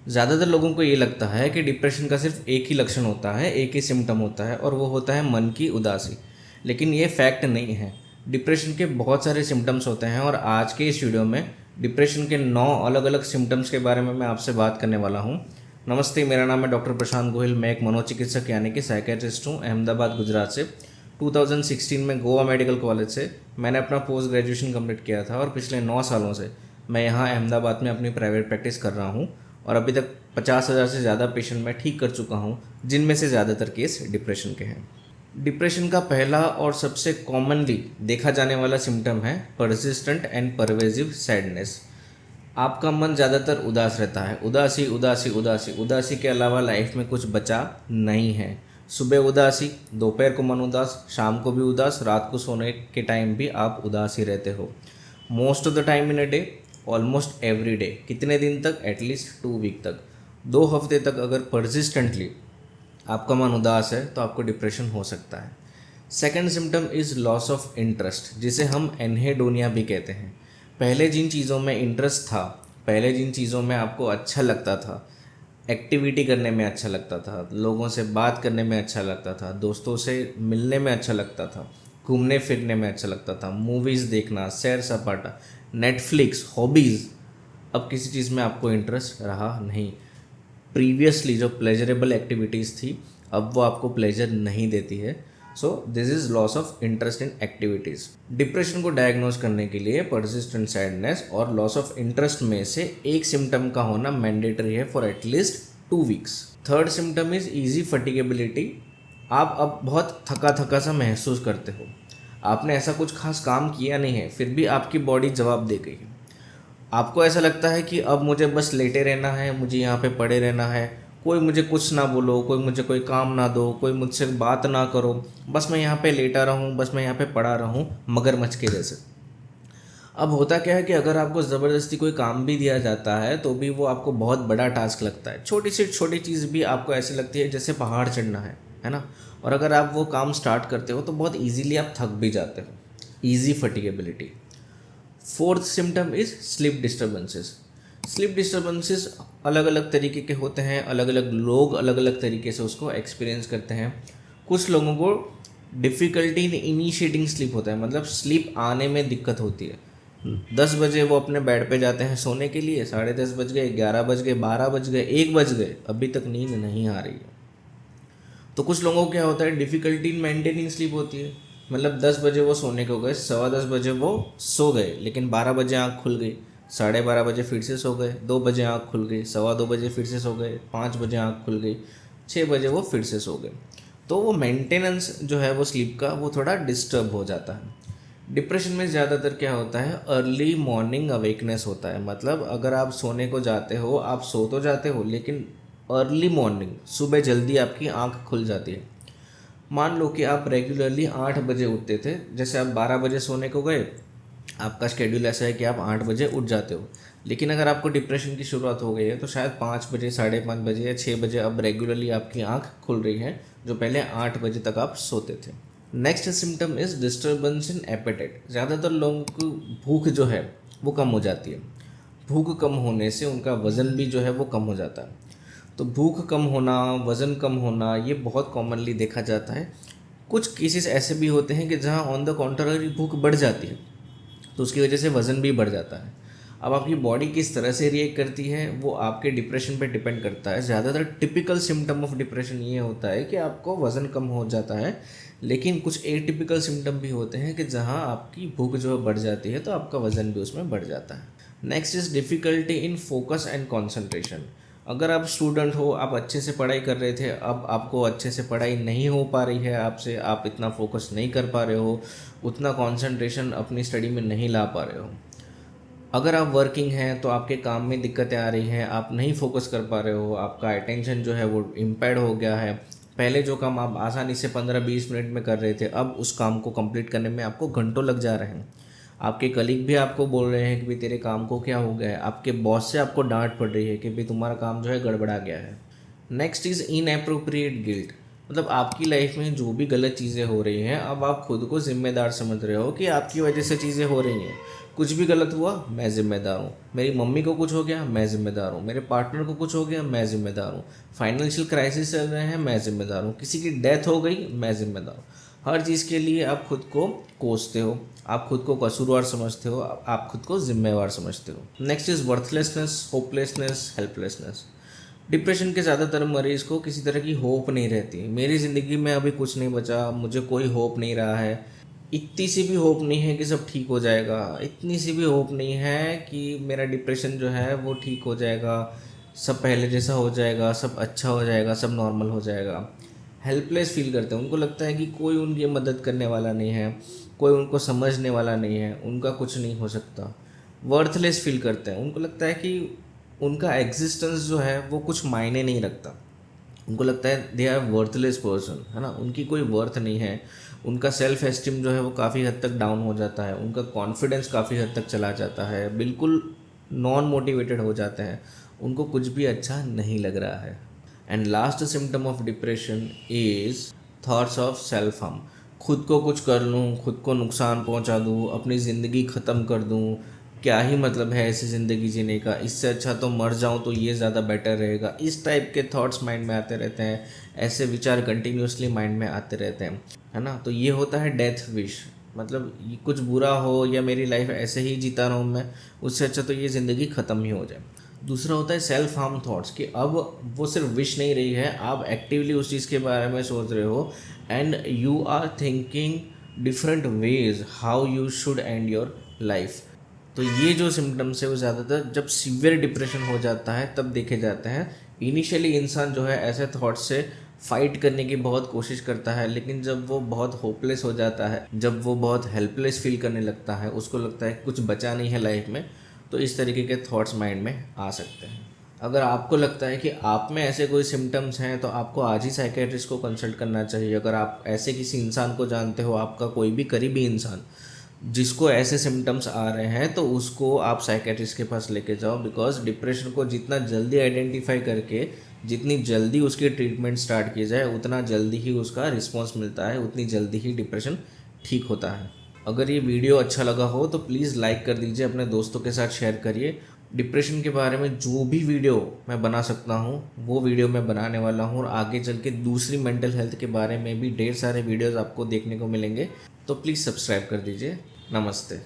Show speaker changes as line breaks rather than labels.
ज़्यादातर लोगों को ये लगता है कि डिप्रेशन का सिर्फ एक ही लक्षण होता है, एक ही सिम्टम होता है और वो होता है मन की उदासी। लेकिन ये फैक्ट नहीं है। डिप्रेशन के बहुत सारे सिम्टम्स होते हैं और आज के इस वीडियो में डिप्रेशन के 9 अलग अलग सिम्टम्स के बारे में मैं आपसे बात करने वाला हूँ। नमस्ते, मेरा नाम है डॉक्टर प्रशांत गोहिल। मैं एक मनोचिकित्सक यानी कि साइकेट्रिस्ट हूँ, अहमदाबाद गुजरात से। 2016 में गोवा मेडिकल कॉलेज से मैंने अपना पोस्ट ग्रेजुएशन कंप्लीट किया था और पिछले 9 सालों से मैं यहाँ अहमदाबाद में अपनी प्राइवेट प्रैक्टिस कर रहा हूँ और अभी तक 50,000 से ज़्यादा पेशेंट मैं ठीक कर चुका हूँ, जिनमें से ज़्यादातर केस डिप्रेशन के हैं। डिप्रेशन का पहला और सबसे कॉमनली देखा जाने वाला सिम्टम है परसिस्टेंट एंड परवेजिव सैडनेस। आपका मन ज़्यादातर उदास रहता है। उदासी उदासी उदासी उदासी के अलावा लाइफ में कुछ बचा नहीं है। सुबह उदासी, दोपहर को मन उदास, शाम को भी उदास, रात को सोने के टाइम भी आप उदास ही रहते हो। Most of the time in a day, almost every day. कितने दिन तक? एटलीस्ट 2 वीक तक, 2 हफ्ते तक अगर परसिस्टेंटली आपका मन उदास है तो आपको डिप्रेशन हो सकता है। Second symptom is loss of interest, जिसे हम एनहेडोनिया भी कहते हैं। पहले जिन चीज़ों में इंटरेस्ट था, पहले जिन चीज़ों में आपको अच्छा लगता था, एक्टिविटी करने में अच्छा लगता था, लोगों से बात करने में अच्छा लगता था, दोस्तों से मिलने में अच्छा लगता था, घूमने फिरने में अच्छा लगता था, मूवीज़ देखना, सैर सपाटा, नेटफ्लिक्स, हॉबीज़, अब किसी चीज़ में आपको इंटरेस्ट रहा नहीं। प्रीवियसली जो प्लेजरेबल एक्टिविटीज़ थी, अब वो आपको प्लेजर नहीं देती है। So this is loss of interest in activities. Depression को डायग्नोज करने के लिए परसिस्टेंट सैडनेस और लॉस ऑफ इंटरेस्ट में से एक सिम्टम का होना मैंडेटरी है for at least 2 weeks. Third symptom is easy fatigability. आप अब बहुत थका थका सा महसूस करते हो। आपने ऐसा कुछ खास काम किया नहीं है, फिर भी आपकी बॉडी जवाब दे गई है। आपको ऐसा लगता है कि अब मुझे बस लेटे रहना है, मुझे यहाँ पे पड़े रहना है, कोई मुझे कुछ ना बोलो, कोई मुझे कोई काम ना दो, कोई मुझसे बात ना करो, बस मैं यहाँ पे लेटा रहूँ, बस मैं यहाँ पे पड़ा रहूँ मगरमच्छ के जैसे। अब होता क्या है कि अगर आपको ज़बरदस्ती कोई काम भी दिया जाता है तो भी वो आपको बहुत बड़ा टास्क लगता है। छोटी से छोटी चीज़ भी आपको ऐसी लगती है जैसे पहाड़ चढ़ना है ना। और अगर आप वो काम स्टार्ट करते हो तो बहुत ईजीली आप थक भी जाते हो। Easy fatigability. Fourth symptom is sleep disturbances. Sleep disturbances अलग अलग तरीके के होते हैं, अलग अलग लोग अलग अलग तरीके से उसको एक्सपीरियंस करते हैं। कुछ लोगों को डिफ़िकल्टी इन इनिशिएटिंग स्लीप होता है, मतलब स्लीप आने में दिक्कत होती है। 10 बजे वो अपने बेड पे जाते हैं सोने के लिए, 10:30 बज गए, 11 बज गए, 12 बज गए, 1 बज गए, अभी तक नींद नहीं आ रही है। तो कुछ लोगों को क्या होता है, डिफ़िकल्टी इन मेंटेनिंग स्लीप होती है। मतलब 10 बजे वो सोने को गए, 10:15 बजे वो सो गए, लेकिन 12 बजे आँख खुल गई, 12:30 बजे फिर से सो गए, 2 बजे आँख खुल गई, 2:15 बजे फिर से सो गए, 5 बजे आँख खुल गई, 6 बजे वो फिर से सो गए। तो वो मेंटेनेंस जो है वो स्लीप का वो थोड़ा डिस्टर्ब हो जाता है। डिप्रेशन में ज़्यादातर क्या होता है, अर्ली मॉर्निंग अवेकनेस होता है। मतलब अगर आप सोने को जाते हो, आप सो तो जाते हो, लेकिन अर्ली मॉर्निंग, सुबह जल्दी आपकी आंख खुल जाती है। मान लो कि आप रेगुलरली 8 बजे उठते थे, जैसे आप 12 बजे सोने को गए, आपका शेड्यूल ऐसा है कि आप 8 बजे उठ जाते हो। लेकिन अगर आपको डिप्रेशन की शुरुआत हो गई है तो शायद 5 बजे, 5:30 बजे या 6 बजे अब रेगुलरली आपकी आंख खुल रही है, जो पहले 8 बजे तक आप सोते थे। Next symptom is disturbance in appetite. ज़्यादातर लोगों की भूख जो है वो कम हो जाती है। भूख कम होने से उनका वज़न भी जो है वो कम हो जाता है। तो भूख कम होना, वज़न कम होना, ये बहुत कॉमनली देखा जाता है। कुछ केसेस ऐसे भी होते हैं कि जहाँ ऑन द कॉन्ट्ररी भूख बढ़ जाती है, तो उसकी वजह से वज़न भी बढ़ जाता है। अब आपकी बॉडी किस तरह से रिएक्ट करती है वो आपके डिप्रेशन पे डिपेंड करता है। ज़्यादातर टिपिकल सिम्टम ऑफ डिप्रेशन ये होता है कि आपको वज़न कम हो जाता है, लेकिन कुछ एटिपिकल सिम्टम भी होते हैं कि जहाँ आपकी भूख जो है बढ़ जाती है तो आपका वज़न भी उसमें बढ़ जाता है। Next is difficulty in focus and concentration. अगर आप स्टूडेंट हो, आप अच्छे से पढ़ाई कर रहे थे, अब आपको अच्छे से पढ़ाई नहीं हो पा रही है आपसे, आप इतना फोकस नहीं कर पा रहे हो, उतना कंसंट्रेशन अपनी स्टडी में नहीं ला पा रहे हो। अगर आप वर्किंग हैं तो आपके काम में दिक्कतें आ रही हैं, आप नहीं फोकस कर पा रहे हो, आपका अटेंशन जो है वो इम्पेयर्ड हो गया है। पहले जो काम आप आसानी से 15-20 मिनट में कर रहे थे, अब उस काम को कंप्लीट करने में आपको घंटों लग जा रहे हैं। आपके कलीग भी आपको बोल रहे हैं कि भाई तेरे काम को क्या हो गया है। आपके बॉस से आपको डांट पड़ रही है कि भाई तुम्हारा काम जो है गड़बड़ा गया है। Next is inappropriate guilt. मतलब आपकी लाइफ में जो भी गलत चीज़ें हो रही हैं, अब आप खुद को ज़िम्मेदार समझ रहे हो कि आपकी वजह से चीज़ें हो रही हैं। कुछ भी गलत हुआ, मैं ज़िम्मेदार हूँ। मेरी मम्मी को कुछ हो गया, मैं ज़िम्मेदार हूँ। मेरे पार्टनर को कुछ हो गया, मैं ज़िम्मेदार हूँ। फाइनेंशियल क्राइसिस चल रहे हैं, मैं ज़िम्मेदार हूँ। किसी की डेथ हो गई, मैं ज़िम्मेदार हूँ। हर चीज़ के लिए आप खुद को कोसते हो, आप खुद को कसूरवार समझते हो, आप खुद को जिम्मेवार समझते हो। Next is worthlessness, hopelessness, helplessness. Depression के ज़्यादातर मरीज को किसी तरह की होप नहीं रहती। मेरी ज़िंदगी में अभी कुछ नहीं बचा, मुझे कोई होप नहीं रहा है। इतनी सी भी होप नहीं है कि सब ठीक हो जाएगा, इतनी सी भी होप नहीं है कि मेरा डिप्रेशन जो है वो ठीक हो जाएगा, सब पहले जैसा हो जाएगा, सब अच्छा हो जाएगा, सब नॉर्मल हो जाएगा। हेल्पलेस फील करते हैं, उनको लगता है कि कोई उनकी मदद करने वाला नहीं है, कोई उनको समझने वाला नहीं है, उनका कुछ नहीं हो सकता। वर्थलेस फील करते हैं, उनको लगता है कि उनका एग्जिस्टेंस जो है वो कुछ मायने नहीं रखता। उनको लगता है दे आर वर्थलेस पर्सन, है ना, उनकी कोई वर्थ नहीं है। उनका सेल्फ एस्टीम जो है वो काफ़ी हद तक डाउन हो जाता है, उनका कॉन्फिडेंस काफ़ी हद तक चला जाता है, बिल्कुल नॉन मोटिवेटेड हो जाते हैं, उनको कुछ भी अच्छा नहीं लग रहा है। And last symptom of depression is thoughts of self harm. खुद को कुछ कर लूँ, खुद को नुकसान पहुंचा दूँ, अपनी ज़िंदगी ख़त्म कर दूँ, क्या ही मतलब है ऐसी ज़िंदगी जीने का, इससे अच्छा तो मर जाऊँ तो ये ज़्यादा बेटर रहेगा। इस टाइप के थॉट्स माइंड में आते रहते हैं, ऐसे विचार कंटिन्यूसली माइंड में आते रहते हैं, है ना। तो ये होता है डेथ विश। मतलब ये कुछ बुरा हो या मेरी लाइफ ऐसे ही जीता रहूँ मैं, उससे अच्छा तो ये ज़िंदगी ख़त्म ही हो जाए। दूसरा होता है सेल्फ हार्म थॉट्स, कि अब वो सिर्फ विश नहीं रही है, आप एक्टिवली उस चीज़ के बारे में सोच रहे हो and you are thinking different ways how you should end your life. तो ये जो सिम्टम्स है वो ज़्यादातर जब सीवियर डिप्रेशन हो जाता है तब देखे जाते हैं। इनिशियली इंसान जो है ऐसे थॉट से फाइट करने की बहुत कोशिश करता है, लेकिन जब वो बहुत होपलेस हो जाता है, जब वो बहुत हेल्पलेस फील करने लगता है, उसको लगता है कुछ बचा नहीं है लाइफ में, तो इस तरीके के थॉट्स माइंड में आ सकते हैं। अगर आपको लगता है कि आप में ऐसे कोई सिम्टम्स हैं तो आपको आज ही साइकेट्रिस्ट को कंसल्ट करना चाहिए। अगर आप ऐसे किसी इंसान को जानते हो, आपका कोई भी करीबी इंसान जिसको ऐसे सिम्टम्स आ रहे हैं, तो उसको आप साइकेट्रिस्ट के पास लेके जाओ। बिकॉज डिप्रेशन को जितना जल्दी आइडेंटिफाई करके जितनी जल्दी उसकी ट्रीटमेंट स्टार्ट की जाए, उतना जल्दी ही उसका रिस्पॉन्स मिलता है, उतनी जल्दी ही डिप्रेशन ठीक होता है। अगर ये वीडियो अच्छा लगा हो तो प्लीज़ लाइक कर दीजिए, अपने दोस्तों के साथ शेयर करिए। डिप्रेशन के बारे में जो भी वीडियो मैं बना सकता हूँ वो वीडियो मैं बनाने वाला हूँ, और आगे चल के दूसरी मेंटल हेल्थ के बारे में भी ढेर सारे वीडियोज़ आपको देखने को मिलेंगे। तो प्लीज़ सब्सक्राइब कर दीजिए। नमस्ते।